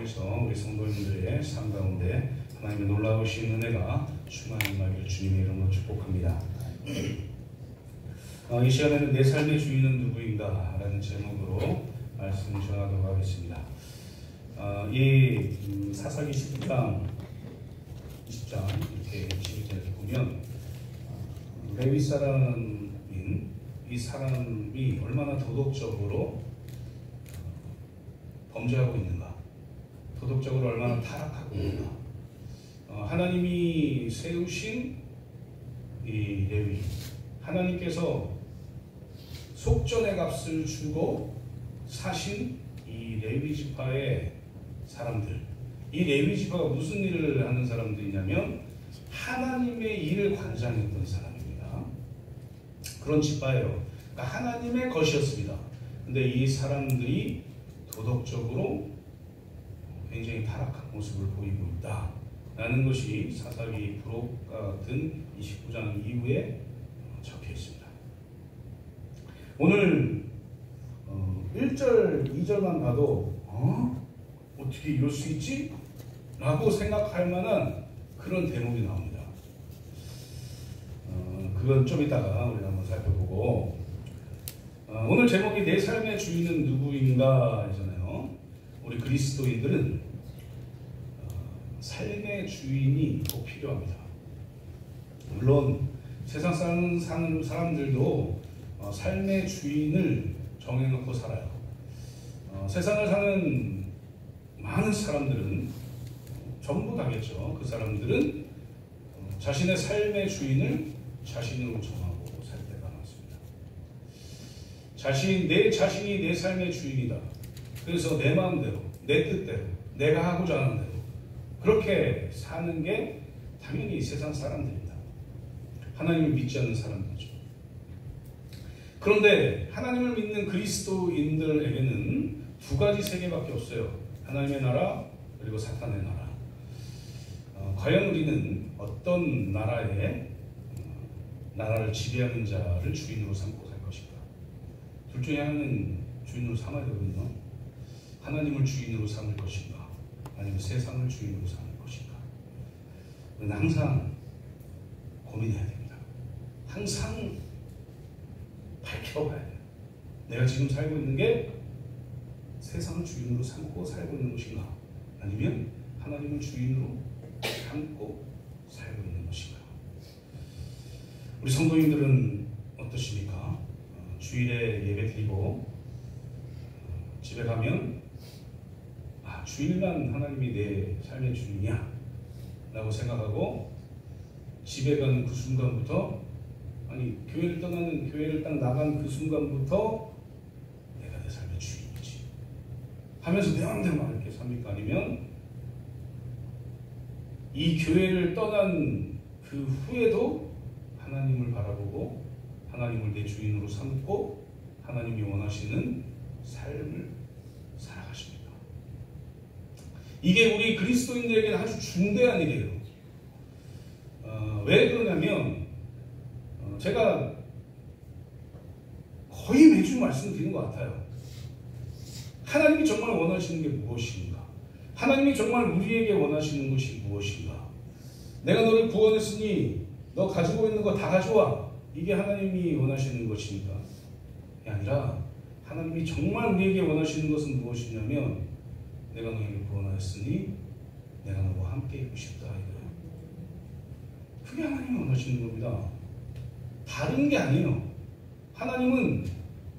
통해서 우리 성도님들의 삶 가운데 하나님의 놀라우신 은혜가 충만히 임하기를 주님의 이름으로 축복합니다. 이 시간에는 내 삶의 주인은 누구인가? 라는 제목으로 말씀을 전하도록 하겠습니다. 이 사사기 20장 이렇게 11절에서 보면 레위 사람인 이 사람이 얼마나 도덕적으로 범죄하고 있는가, 도덕적으로 얼마나 타락하고 있는가. 하나님이 세우신 이 레위, 하나님께서 속전의 값을 주고 사신 이 레위 지파의 사람들, 이 레위 지파가 무슨 일을 하는 사람들이냐면 하나님의 일을 관장했던 사람입니다. 그런 지파예요. 그러니까 하나님의 것이었습니다. 근데 이 사람들이 도덕적으로 굉장히 타락한 모습을 보이고 있다라는 것이 사사기 부록과 같은 29장 이후에 적혀 있습니다. 오늘 1절, 2절만 봐도 어떻게 이럴 수 있지? 라고 생각할 만한 그런 대목이 나옵니다. 그건 좀 이따가 우리 한번 살펴보고, 오늘 제목이 내 삶의 주인은 누구인가 하잖아요. 우리 그리스도인들은 삶의 주인이 꼭 필요합니다. 물론 세상 사는 사람들도 삶의 주인을 정해놓고 살아요. 세상을 사는 많은 사람들은 전부 다겠죠. 그 사람들은 자신의 삶의 주인을 자신으로 정하고 살 때가 많습니다. 내 자신이 내 삶의 주인이다. 그래서 내 마음대로, 내 뜻대로, 내가 하고자 하는 대로 그렇게 사는 게 당연히 세상 사람들입니다. 하나님을 믿지 않는 사람들이죠. 그런데 하나님을 믿는 그리스도인들에게는 두 가지 세계밖에 없어요. 하나님의 나라, 그리고 사탄의 나라. 과연 우리는 어떤 나라를 지배하는 자를 주인으로 삼고 살 것인가? 둘 중에 하나는 주인으로 삼아야 되거든요. 하나님을 주인으로 삼을 것인가? 아니면 세상을 주인으로 삼을 것인가? 우리는 항상 고민해야 됩니다. 항상 밝혀봐야 돼요. 내가 지금 살고 있는 게 세상을 주인으로 삼고 살고 있는 것인가? 아니면 하나님을 주인으로 삼고 살고 있는 것인가? 우리 성도님들은 어떠십니까? 주일에 예배 드리고 집에 가면 주일만 하나님이 내 삶의 주인이야 라고 생각하고 집에 가는 그 순간부터, 교회를 딱 나간 그 순간부터 내가 내 삶의 주인이지 하면서 내 마음대로 막 이렇게 삽니까? 아니면 이 교회를 떠난 그 후에도 하나님을 바라보고 하나님을 내 주인으로 삼고 하나님이 원하시는 삶을 살아가십니다. 이게 우리 그리스도인들에게는 아주 중대한 일이에요. 왜 그러냐면 제가 거의 매주 말씀드리는 것 같아요. 하나님이 정말 원하시는 게 무엇인가? 하나님이 정말 우리에게 원하시는 것이 무엇인가? 내가 너를 구원했으니 너 가지고 있는 거 다 가져와. 이게 하나님이 원하시는 것입니까? 그게 아니라 하나님이 정말 우리에게 원하시는 것은 무엇이냐면 내가 너에게 구원하였으니 내가 너와 함께 있고 싶다 이거예요. 그게 하나님이 원하시는 겁니다. 다른 게 아니에요. 하나님은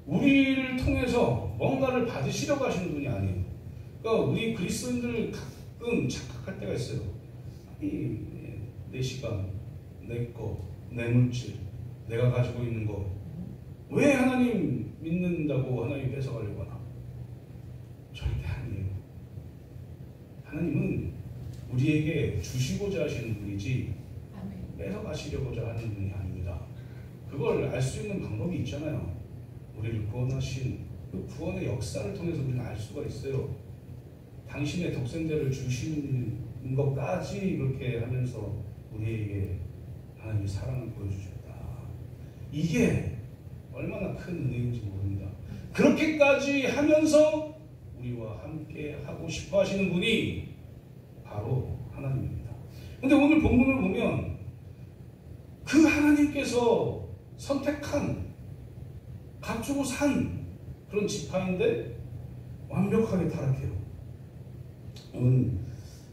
우리를 통해서 뭔가를 받으시려고 하시는 분이 아니에요. 그러니까 우리 그리스도인들 가끔 착각할 때가 있어요. 내 시간, 내 거, 내 물질, 내가 가지고 있는 거, 왜 하나님 믿는다고 하나님 뺏어가려고 하나? 절대 아니에요. 하나님은 우리에게 주시고자 하시는 분이지 뺏어가시려고자 하는 분이 아닙니다. 그걸 알 수 있는 방법이 있잖아요. 우리를 구원하신 그 구원의 역사를 통해서 우리는 알 수가 있어요. 당신의 독생자를 주시는 것까지 이렇게 하면서 우리에게 하나님의 사랑을 보여주셨다. 이게 얼마나 큰 은혜인지 모릅니다. 그렇게까지 하면서 우리와 함께 하고 싶어 하시는 분이 바로 하나님입니다. 근데 오늘 본문을 보면 그 하나님께서 선택한 값주고 산 그런 지파인데 완벽하게 타락해요. 오늘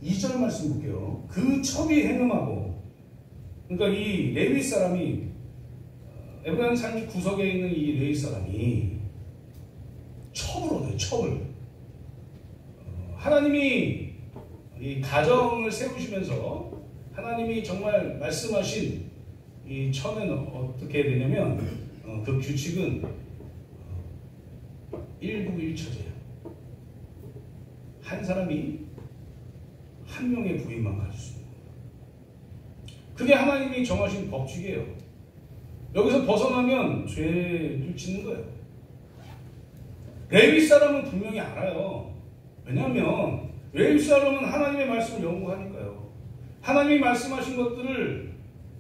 2절 말씀 볼게요. 그 첩이 행음하고, 그러니까 이 레위 사람이, 에브라임 39석에 있는 이 레위 사람이 첩을 얻어요. 첩을. 하나님이 이 가정을 세우시면서 하나님이 정말 말씀하신 이 첩은 어떻게 되냐면 그 규칙은 일부일처제예요. 한 사람이 한 명의 부인만 가질 수 있는 겁니다. 그게 하나님이 정하신 법칙이에요. 여기서 벗어나면 죄를 짓는 거예요. 레위 사람은 분명히 알아요. 왜냐하면 레위 사람은 하나님의 말씀을 연구하니까요. 하나님이 말씀하신 것들을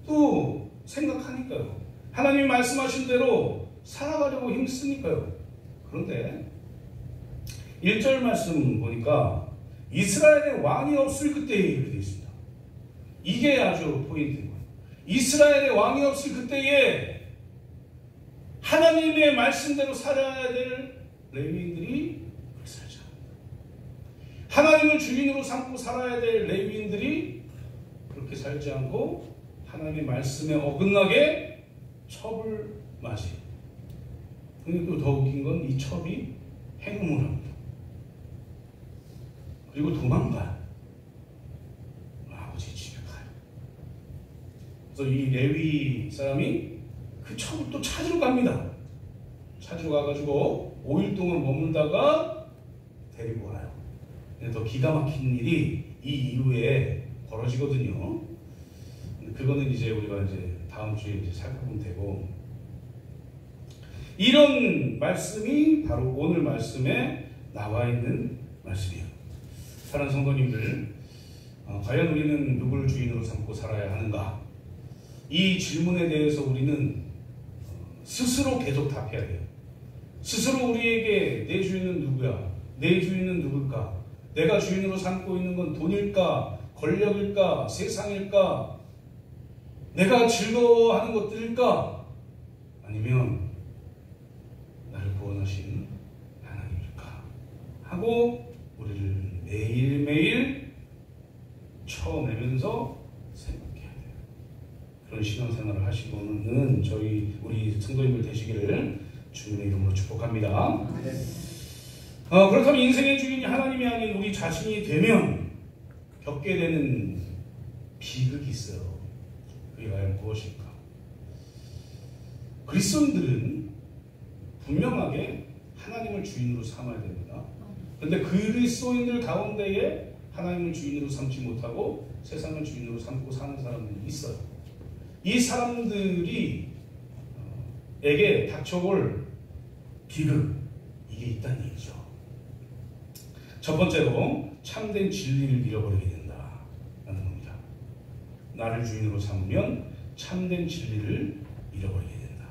또 생각하니까요. 하나님이 말씀하신 대로 살아가려고 힘쓰니까요. 그런데 1절 말씀 보니까 이스라엘에 왕이 없을 그때에 이렇게 되어 있습니다. 이게 아주 포인트인 거예요. 이스라엘에 왕이 없을 그때에 하나님의 말씀대로 살아야 될 레위인들이 그렇게 살지 않습니다. 하나님을 주인으로 삼고 살아야 될 레위인들이 그렇게 살지 않고 하나님의 말씀에 어긋나게 첩을 맞이해요. 근데 또 더 웃긴 건 이 첩이 행음을 합니다. 그리고 도망가요. 아버지 집에 가요. 그래서 이 레위 사람이 그 첩을 또 찾으러 갑니다. 찾으러 가가지고 5일 동안 머물다가 데리고 와요. 근데 더 기가 막힌 일이 이 이후에 벌어지거든요. 그거는 이제 우리가 이제 다음 주에 이제 살펴보면 되고, 이런 말씀이 바로 오늘 말씀에 나와 있는 말씀이에요. 사랑하는 성도님들, 과연 우리는 누구를 주인으로 삼고 살아야 하는가? 이 질문에 대해서 우리는 스스로 계속 답해야 돼요. 스스로 우리에게 내 주인은 누구야? 내 주인은 누굴까? 내가 주인으로 삼고 있는 건 돈일까? 권력일까? 세상일까? 내가 즐거워하는 것들일까? 아니면 나를 구원하신 하나님일까? 하고 우리를 매일매일 쳐내면서 생각해야 돼요. 그런 신앙생활을 하시고는 우리 성도님들 되시기를 주님의 이름으로 축복합니다. 그렇다면 인생의 주인이 하나님이 아닌 우리 자신이 되면 겪게 되는 비극이 있어요. 그게 과연 무엇일까? 그리스도인들은 분명하게 하나님을 주인으로 삼아야 됩니다. 그런데 그리스도인들 가운데에 하나님을 주인으로 삼지 못하고 세상을 주인으로 삼고 사는 사람들이 있어요. 이 사람들이 에게 닥쳐올 비극, 이게 있다는 얘기죠. 첫 번째로 참된 진리를 잃어버리게 된다라는 겁니다. 나를 주인으로 삼으면 참된 진리를 잃어버리게 된다.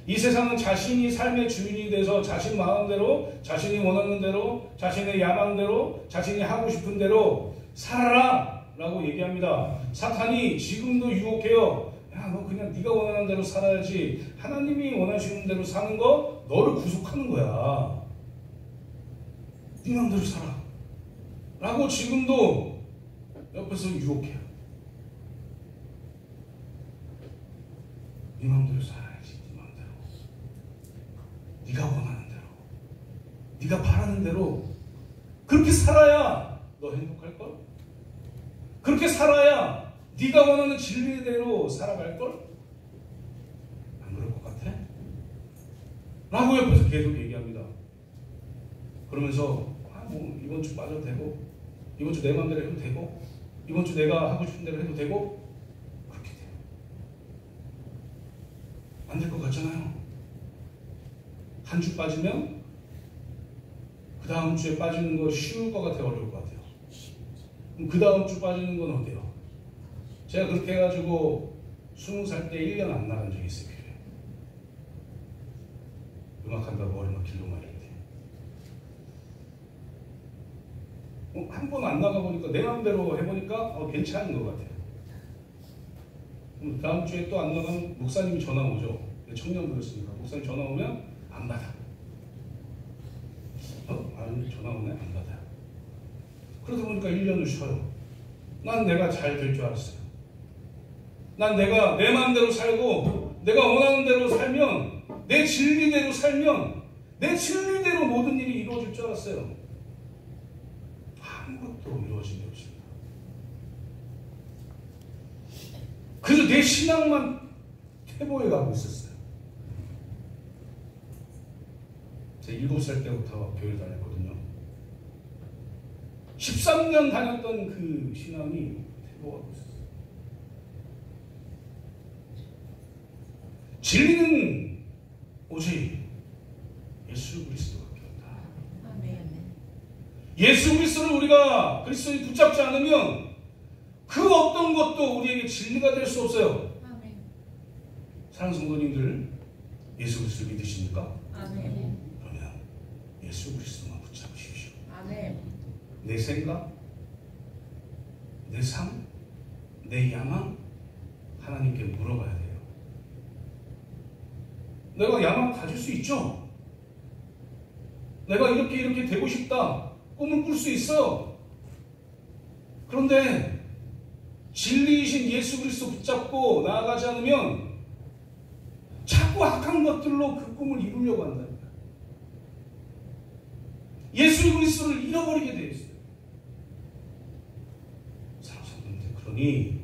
이 세상은 자신이 삶의 주인이 돼서 자신 마음대로, 자신이 원하는 대로, 자신의 야망대로, 자신이 하고 싶은 대로 살아라 라고 얘기합니다. 사탄이 지금도 유혹해요. 야, 너 그냥 네가 원하는 대로 살아야지. 하나님이 원하시는 대로 사는 거 너를 구속하는 거야. 네 마음대로 살아 라고 지금도 옆에서 유혹해요. 네 마음대로 살아야지. 네 마음대로, 네가 원하는 대로, 네가 바라는 대로 그렇게 살아야 너 행복할걸? 그렇게 살아야 네가 원하는 진리대로 살아갈걸? 안 그럴 것 같아? 라고 옆에서 계속 얘기합니다. 그러면서 뭐 이번 주 빠져도 되고, 이번 주 내 마음대로 해도 되고, 이번 주 내가 하고 싶은 대로 해도 되고, 그렇게 돼요. 안 될 것 같잖아요. 한 주 빠지면 그 다음 주에 빠지는 거 쉬울 것 같아요? 어려울 것 같아요? 그럼 그 다음 주 빠지는 건 어때요? 제가 그렇게 해가지고 20살 때 1년 안 나간 적이 있어요. 교회. 음악한다고 머리 막 길고 말일 때. 한 번 안 나가보니까 내 마음대로 해보니까 괜찮은 것 같아요. 다음 주에 또 안 나가면 목사님이 전화 오죠. 청년부였으니까 목사님 전화 오면 안 받아. 아니 전화 오네 안 받아요. 그러다 보니까 1년을 쉬어요. 난 내가 잘 될 줄 알았어요. 난 내가 내 마음대로 살고 내가 원하는 대로 살면 내 진리대로 살면 내 진리대로 모든 일이 이루어질 줄 알았어요. 아무것도 이루어진 게 없습니다. 그래서 내 신앙만 퇴보해 가고 있었어요. 제가 7살 때부터 교회를 다녔거든요. 13년 다녔던 그 신앙이 퇴보하고 있었어요. 진리는 오직 예수 그리스도밖에 없다. 아멘. 예수 그리스도를 우리가 그리스도에 붙잡지 않으면 그 어떤 것도 우리에게 진리가 될 수 없어요. 아멘. 사랑하는 성도님들, 예수 그리스도 믿으십니까? 아멘. 그러면 예수 그리스도만 붙잡으십시오. 아멘. 내 생각, 내 삶, 내 야망 하나님께 물어봐야 돼요. 내가 야망 가질 수 있죠? 내가 이렇게 되고 싶다. 꿈을 꿀 수 있어요. 그런데 진리이신 예수 그리스도 붙잡고 나아가지 않으면 자꾸 악한 것들로 그 꿈을 이루려고 한답니다. 예수 그리스도를 잃어버리게 되어 있어요. 사랑하는 그러니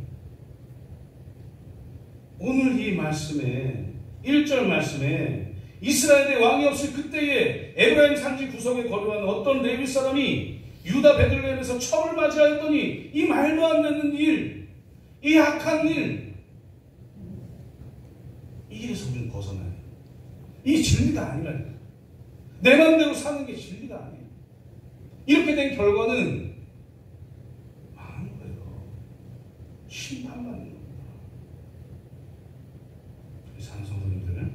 오늘 이 말씀에 1절 말씀에 이스라엘의 왕이 없을 그때에 에브라임 산지 구석에 거류하는 어떤 레위 사람이 유다 베들레헴에서 철을 맞이하였더니 이 말도 안 되는 일, 이 악한 일, 이 길에서 우리는 벗어나야 돼요. 이 진리가 아니라니까. 내 마음대로 사는 게 진리가 아니에요. 이렇게 된 결과는 망한 거예요. 심판만 있는 겁니다. 사는 성도님들,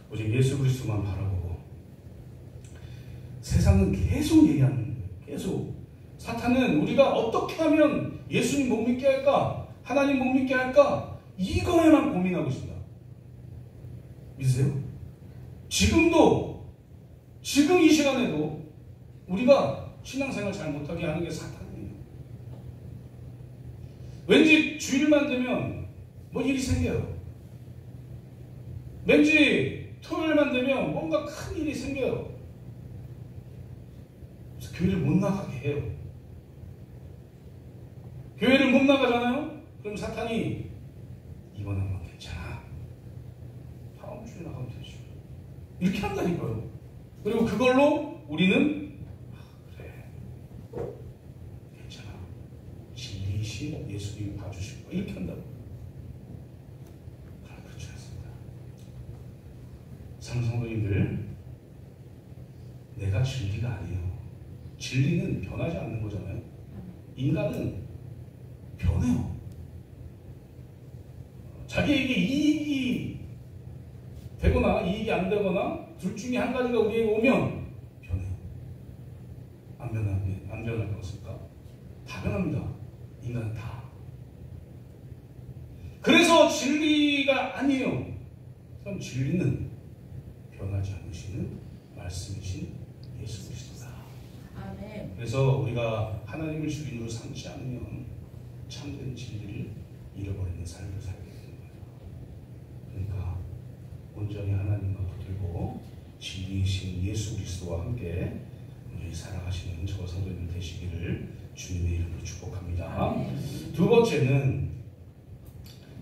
오직 예수 그리스도만 바라보고 세상은 계속 얘기하는 거예요. 계속. 사탄은 우리가 어떻게 하면 예수님 못 믿게 할까? 하나님 못 믿게 할까? 이거에만 고민하고 있습니다. 믿으세요? 지금도, 지금 이 시간에도 우리가 신앙생활 잘 못하게 하는 게 사탄이에요. 왠지 주일만 되면 뭐 일이 생겨요. 왠지 토요일만 되면 뭔가 큰 일이 생겨요. 그래서 교회를 못 나가게 해요. 교회를 못 나가잖아요? 그럼 사탄이 이번 한번 괜찮아. 다음 주에 나가면 되죠. 이렇게 한다니까요. 그리고 그걸로 우리는 그래 괜찮아. 진리이신 예수님이 봐주실 거야. 이렇게 한다고. 성도님들, 내가 진리가 아니에요. 진리는 변하지 않는 거잖아요. 인간은 변해요. 자기에게 이익이 되거나 이익이 안 되거나 둘 중에 한 가지가 우리에게 오면 변해요. 안 변할 것 같습니까? 다 변합니다. 인간은 다. 그래서 진리가 아니에요. 그럼 진리는 변하지 않으시는 말씀이신 예수 그리스도다. 아멘. 그래서 우리가 하나님을 주인으로 삼지 않으면 참된 진리를 잃어버리는 삶을 살게 되는 거예요. 그러니까 온전히 하나님과 붙들고 진리이신 예수 그리스도와 함께 우리 살아가시는 저와 성도님들 되시기를 주님의 이름으로 축복합니다. 아멘. 두 번째는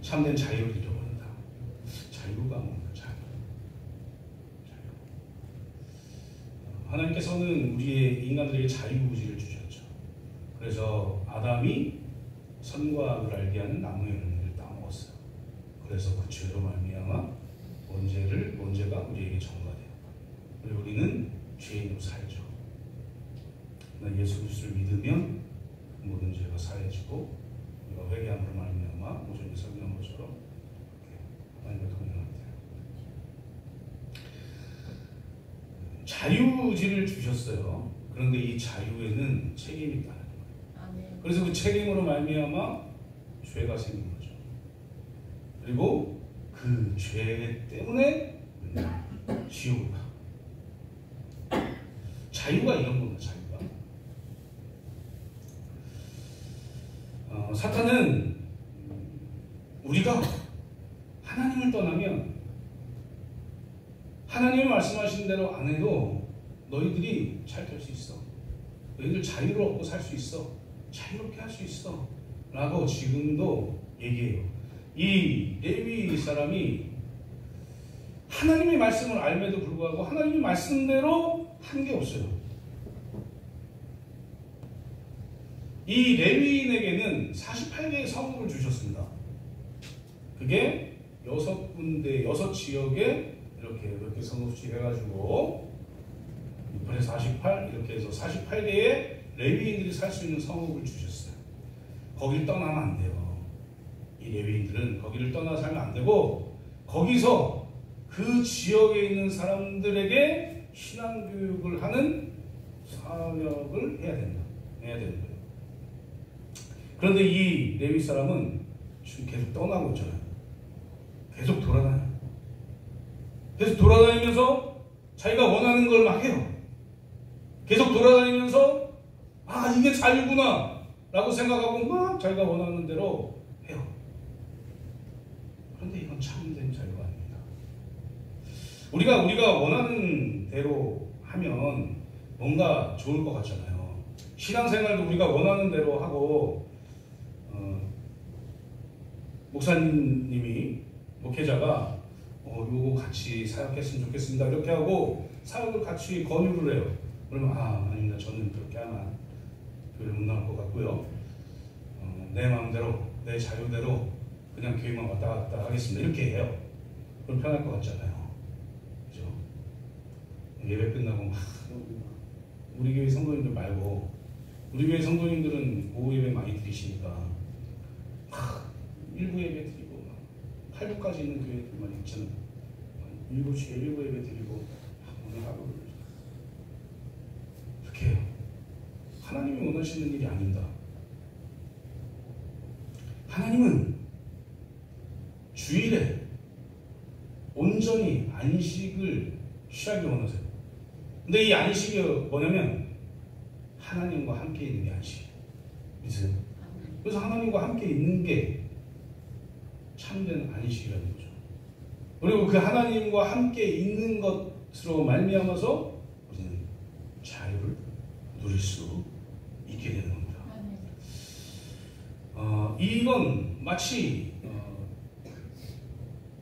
참된 자유를 잃어버린다. 자유가 뭡니까? 하나님께서는 우리의 인간들에게 자유의지를 주셨죠. 그래서 아담이 선과 악을 알게 하는 나무의 열매를 따먹었어요. 그래서 그 죄로 말미암아 원죄가 우리에게 전가돼요. 그리고 우리는 죄인으로 살죠. 그러나 예수 그리스도를 믿으면 모든 죄가 사해지고 우리가 회개함으로 말미암아 모종의 성령한 것처럼 하나님과 동행합니다. 자유의지를 주셨어요. 그런데 이 자유에는 책임이 있다는 거예요. 아멘. 그래서 그 책임으로 말미암아 죄가 생긴 거죠. 그리고 그 죄 때문에 지옥을 가. 자유가 이런 겁니다. 자유가. 사탄은 우리가 하나님을 떠나면 하나님이 말씀하신 대로 안 해도 너희들이 잘 될 수 있어. 너희들 자유롭고 살 수 있어. 자유롭게 할 수 있어. 라고 지금도 얘기해요. 이 레위 사람이 하나님의 말씀을 알면도 불구하고 하나님의 말씀대로 한 게 없어요. 이 레위인에게는 48개의 성읍을 주셨습니다. 그게 6군데, 6지역에 이렇게 성읍씩 해가지고 6분의 48 이렇게 해서 48개의 레위인들이 살 수 있는 성읍을 주셨어요. 거기를 떠나면 안 돼요. 이 레위인들은 거기를 떠나 살면 안 되고 거기서 그 지역에 있는 사람들에게 신앙교육을 하는 사역을 해야 되는 거예요. 그런데 이 레위 사람은 지금 계속 떠나고 있잖아요. 계속 돌아다녀요. 계속 돌아다니면서 자기가 원하는 걸 막 해요. 계속 돌아다니면서 이게 자유구나 라고 생각하고 막 자기가 원하는 대로 해요. 그런데 이건 참된 자유가 아닙니다. 우리가 원하는 대로 하면 뭔가 좋을 것 같잖아요. 신앙생활도 우리가 원하는 대로 하고 목사님이 목회자가 요거 같이 사역했으면 좋겠습니다 이렇게 하고 사역을 같이 권유를 해요. 그러면 아닙니다. 저는 그렇게 하면 교회 못 나올 것 같고요. 내 마음대로 내 자유대로 그냥 교회만 왔다 갔다 하겠습니다 이렇게 해요. 그럼 편할 것 같잖아요. 그죠? 예배 끝나고 막 우리 교회 성도님들 말고 우리 교회 성도님들은 오후 예배 많이 드리시니까 막 1부 예배 드리고 8부까지 있는 교회들만 있잖아요. 7시에 1부 예배 드리고 오늘 하루 이렇게 해요. 하나님이 원하시는 일이 아닙니다. 하나님은 주일에 온전히 안식을 취하기 원하세요. 근데 이 안식이 뭐냐면 하나님과 함께 있는 게 안식이에요. 믿으세요? 그래서 하나님과 함께 있는 게 참된 안식이라는 거죠. 그리고 그 하나님과 함께 있는 것으로 말미암아서 우리는 자유를 누릴 수 있게 되는 겁니다. 이건 마치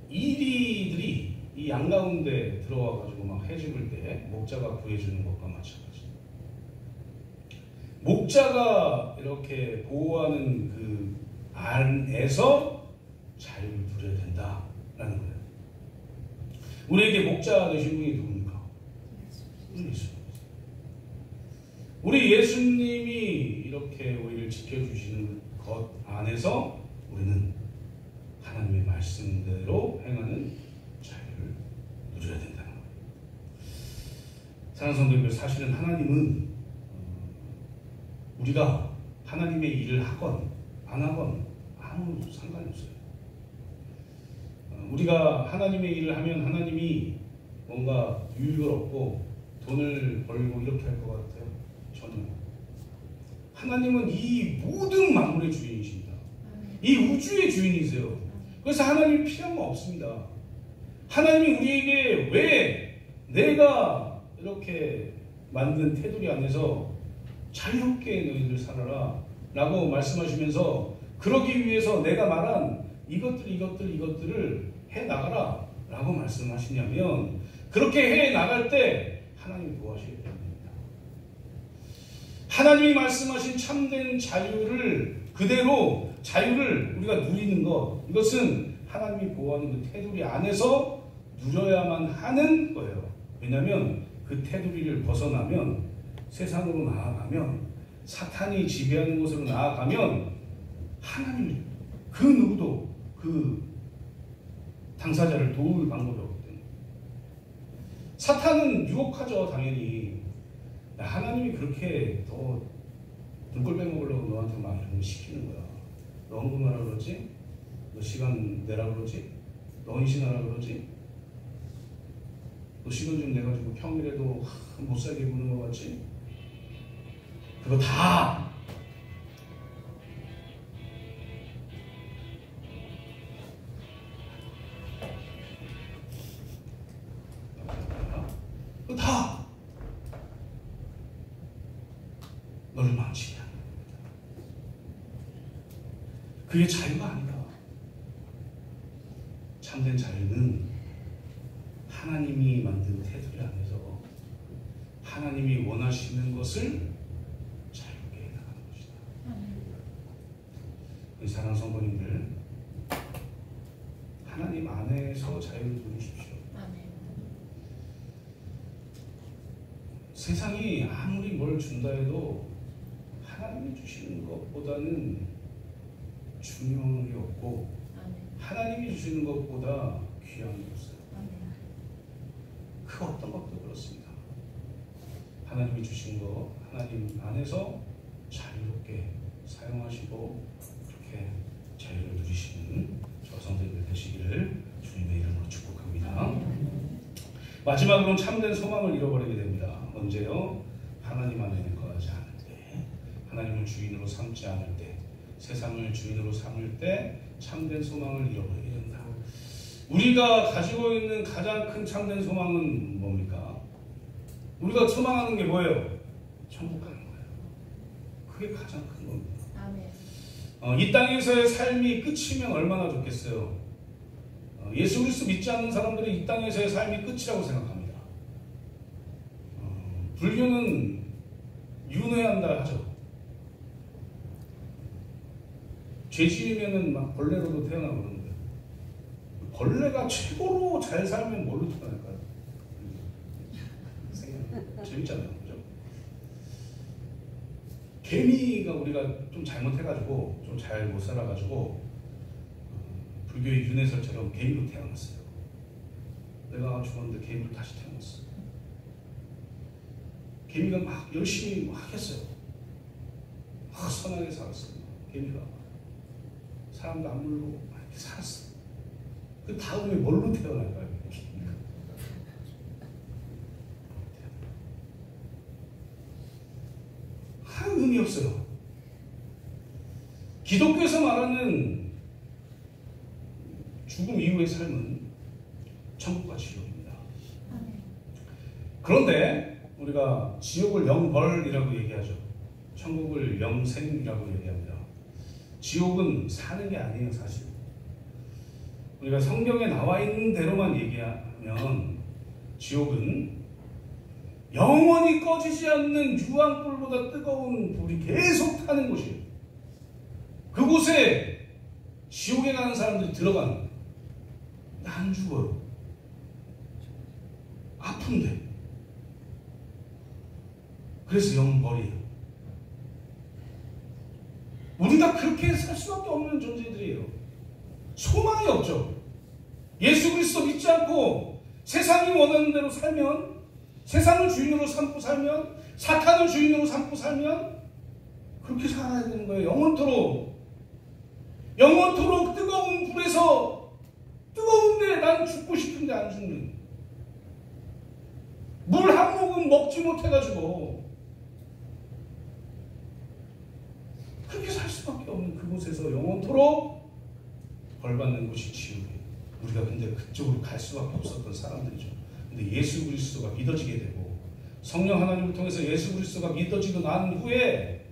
이리들이 이 양 가운데 들어와가지고 막 해집을 때 목자가 구해주는 것과 마찬가지입니다. 목자가 이렇게 보호하는 그 안에서 자유를 누려야 된다라는 거예요. 우리에게 목자 되신 분이 누굽니까? 우리 예수님. 우리 예수님이 이렇게 우리를 지켜주시는 것 안에서 우리는 하나님의 말씀대로 행하는 자유를 누려야 된다는 거예요. 사랑하는 성도님들, 사실은 하나님은 우리가 하나님의 일을 하건 안 하건 아무 상관이 없어요. 우리가 하나님의 일을 하면 하나님이 뭔가 유익을 얻고 돈을 벌고 이렇게 할 것 같아요? 전혀. 하나님은 이 모든 만물의 주인이십니다. 이 우주의 주인이세요. 그래서 하나님이 필요한 거 없습니다. 하나님이 우리에게 왜 내가 이렇게 만든 테두리 안에서 자유롭게 너희들 살아라 라고 말씀하시면서 그러기 위해서 내가 말한 이것들을 해나가라 라고 말씀하시냐면 그렇게 해나갈 때 하나님이 도와주셔야 됩니다. 하나님이 말씀하신 참된 자유를 그대로 자유를 우리가 누리는 것, 이것은 하나님이 보호하는 그 테두리 안에서 누려야만 하는 거예요. 왜냐하면 그 테두리를 벗어나면 세상으로 나아가면 사탄이 지배하는 곳으로 나아가면 하나님이 그 누구도 그 당사자를 도울 방법이 없기 때문에 사탄은 유혹하죠. 당연히 하나님이 그렇게 더 눈꼴 빼먹으려고 너한테 막 이런 거 시키는 거야. 너 헌금하라 그러지? 너 시간 내라 그러지? 너 헌신하라 그러지? 너 시간 좀 내가지고 평일에도 못 살게 구는 거 같지? 그거 다 그거 다 너를 망치게 하는 겁니다. 그게 자유가 아니다. 참된 자유는 하나님이 만든 테두리 안에서 하나님이 원하시는 것을 자유롭게 해나가는 것이다. 우리 사랑하는 성도님들, 하나님 안에서 자유를 누리십시오. 세상이 아무리 뭘 준다 해도 하나님이 주시는 것보다는 중요한 게 없고 하나님이 주시는 것보다 귀한 게 없어요. 그 어떤 것도 그렇습니다. 하나님이 주신 거 하나님 안에서 자유롭게 사용하시고 그렇게 자유를 누리시는 저 성도님들 되시기를 주님의 이름으로 축복합니다. 마지막으로는 참된 소망을 잃어버리게 됩니다. 언제요? 하나님 안에 거하지 않을 때, 하나님을 주인으로 삼지 않을 때, 세상을 주인으로 삼을 때 참된 소망을 잃어버리게 된다. 우리가 가지고 있는 가장 큰 참된 소망은 뭡니까? 우리가 소망하는 게 뭐예요? 천국 가는 거예요. 그게 가장 큰 겁니다. 이 땅에서의 삶이 끝이면 얼마나 좋겠어요. 예수 그리스도 믿지 않는 사람들이 이 땅에서의 삶이 끝이라고 생각합니다. 불교는 윤회한다 하죠. 죄 지으면은 막 벌레로도 태어나고 그러는데 벌레가 최고로 잘 살면 뭘로 태어날까요? 재밌잖아요, 그죠? 개미가 우리가 좀 잘못해가지고 좀 잘 못 살아가지고 불교의 윤회설처럼 개미로 태어났어요. 내가 죽었는데 개미로 다시 태어났어. 개미가 막 열심히 막 했어요. 막 선하게 살았어요. 개미가 사람도 안 물고 막 이렇게 살았어. 그 다음에 뭘로 태어날까요? 한 의미 없어요. 기독교에서 말하는 죽음 이후의 삶은 천국과 지옥입니다. 그런데 우리가 지옥을 영벌이라고 얘기하죠. 천국을 영생이라고 얘기합니다. 지옥은 사는 게 아니에요, 사실. 우리가 성경에 나와 있는 대로만 얘기하면 지옥은 영원히 꺼지지 않는 유황불보다 뜨거운 불이 계속 타는 곳이에요. 그곳에 지옥에 가는 사람들이 들어가는 거예요. 안 죽어요. 아픈데. 그래서 영벌이에요. 우리가 그렇게 살 수밖에 없는 존재들이에요. 소망이 없죠. 예수 그리스도 믿지 않고 세상이 원하는 대로 살면, 세상을 주인으로 삼고 살면, 사탄을 주인으로 삼고 살면 그렇게 살아야 되는 거예요. 영원토록 뜨거운 불에서, 뜨거운데 난 죽고 싶은데 안 죽는, 물 한 모금 먹지 못해가지고 그렇게 살 수밖에 없는 그곳에서 영원토록 벌받는 곳이 지옥이에요. 우리가 근데 그쪽으로 갈 수밖에 없었던 사람들이죠. 근데 예수 그리스도가 믿어지게 되고 성령 하나님을 통해서 예수 그리스도가 믿어지고 난 후에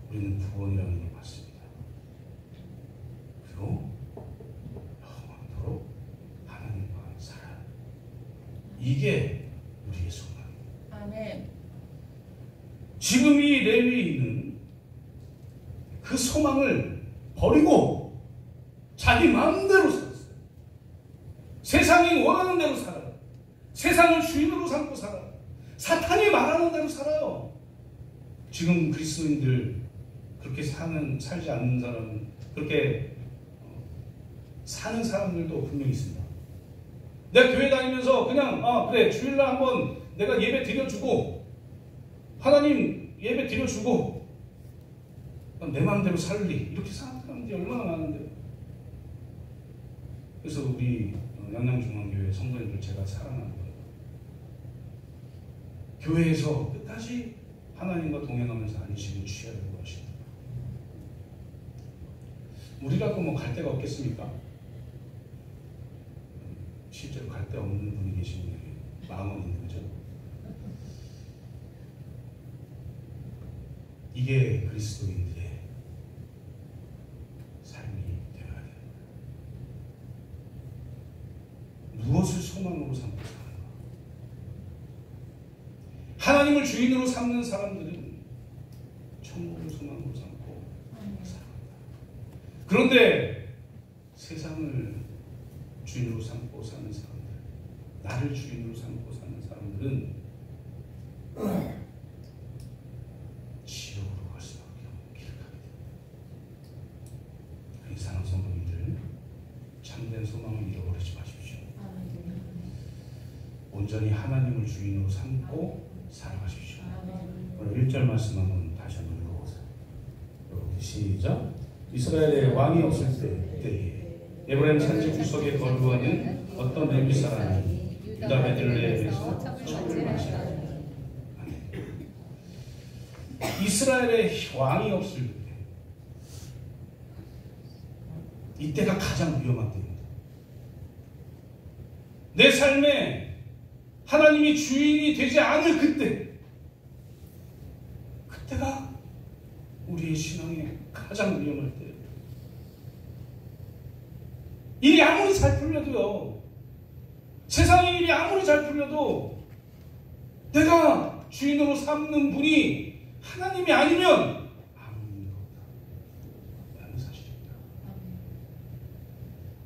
우리는 구원이라는 걸 받습니다. 그리고 영원토록 하나님과 살아요. 이게 우리의 소망입니다. 아멘. 지금 이 레위인은 그 소망을 버리고 자기 마음대로 살았어요. 세상이 원하는 대로 살아요. 세상을 주인으로 삼고 살아요. 사탄이 말하는 대로 살아요. 지금 그리스도인들 그렇게 살지 않는 사람은, 그렇게 사는 사람들도 분명히 있습니다. 내가 교회 다니면서 그냥 그래 주일날 한번 내가 예배 드려주고 하나님 예배 드려주고 내 마음대로 살리 이렇게 사는 사람들이 얼마나 많은데요. 그래서 우리 양양중앙교회 성도님들 제가 사랑하는 거예요. 교회에서 끝까지 하나님과 동행하면서 안식을 취하려고 하십니다. 우리라고 뭐 갈 데가 없겠습니까? 실제로 갈 데 없는 분이 계시는데 망언인 거죠. 이게 그리스도인들의 삶이 되어야 됩니다. 무엇을 소망으로 삼고 사는가? 하나님을 주인으로 삼는 사람들은 천국을 소망으로 삼고 살아간다. 그런데 세상을 주인으로 삼고 사는 사람들, 나를 주인으로 삼고 사는 사람들은 지옥으로 갈 수밖에 없는 길을 가게 됩니다. 사랑하는 성도님들, 참된 소망을 잃어버리지 마십시오. 온전히 하나님을 주인으로 삼고 살아가십시오. 오늘 1절 말씀 한번 다시 한번 읽어보세요. 시작. 이스라엘의 왕이 없을 때에 에브라임 산지 구석에 거주하는 어떤 레위 사람이 유다 베들레헴에서 첩을 마시라. 이스라엘의 왕이 없을 때, 이때가 가장 위험한 때입니다. 내 삶에 하나님이 주인이 되지 않을 그때가 우리의 신앙에 가장 위험할 때예요. 일이 아무리 잘 풀려도요, 세상의 일이 아무리 잘 풀려도 내가 주인으로 삼는 분이 하나님이 아니면 아무 의미가 없다는 사실입니다.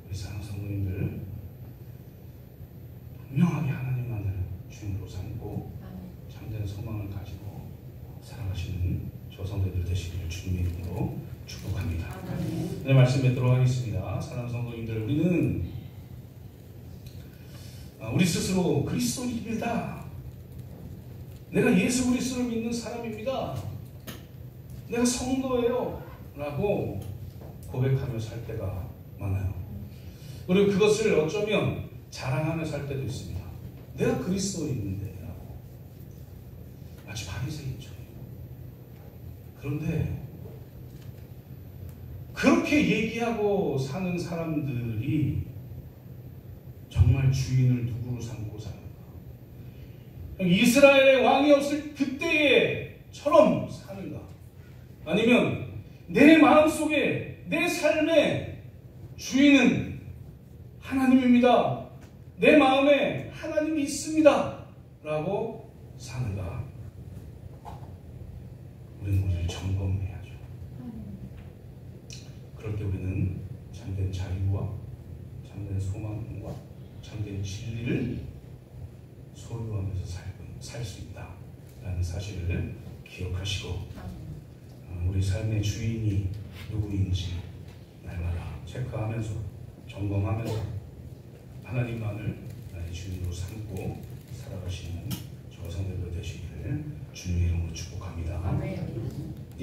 우리 사랑하는 성도님들, 분명하게 하나님만을 주인으로 삼고 참된 소망을 가지고 살아가시는 성도들 되시기를 주님의 이름으로 축복합니다. 네, 말씀 뵙도록 하겠습니다. 사랑하는 성도님들, 우리는 우리 스스로 그리스도인이다, 내가 예수 그리스도를 믿는 사람입니다, 내가 성도예요 라고 고백하며 살 때가 많아요. 그리고 그것을 어쩌면 자랑하며 살 때도 있습니다. 내가 그리스도인인데 라고. 마치 바리새인처럼. 그런데 그렇게 얘기하고 사는 사람들이 정말 주인을 누구로 삼고 사는가? 이스라엘의 왕이 없을 그때에처럼 사는가? 아니면 내 마음속에, 내 삶의 주인은 하나님입니다, 내 마음에 하나님이 있습니다 라고 사는가? 우리는 우리를 점검해야죠. 그럴 때 우리는 참된 자유와 참된 소망과 참된 진리를 소유하면서 살 수 있다라는 사실을 기억하시고, 우리 삶의 주인이 누구인지 날마다 체크하면서 점검하면서 하나님만을 나의 주인으로 삼고 살아가시는 저 성도들 되시기를 주님의 이름으로 축복합니다. 아멘.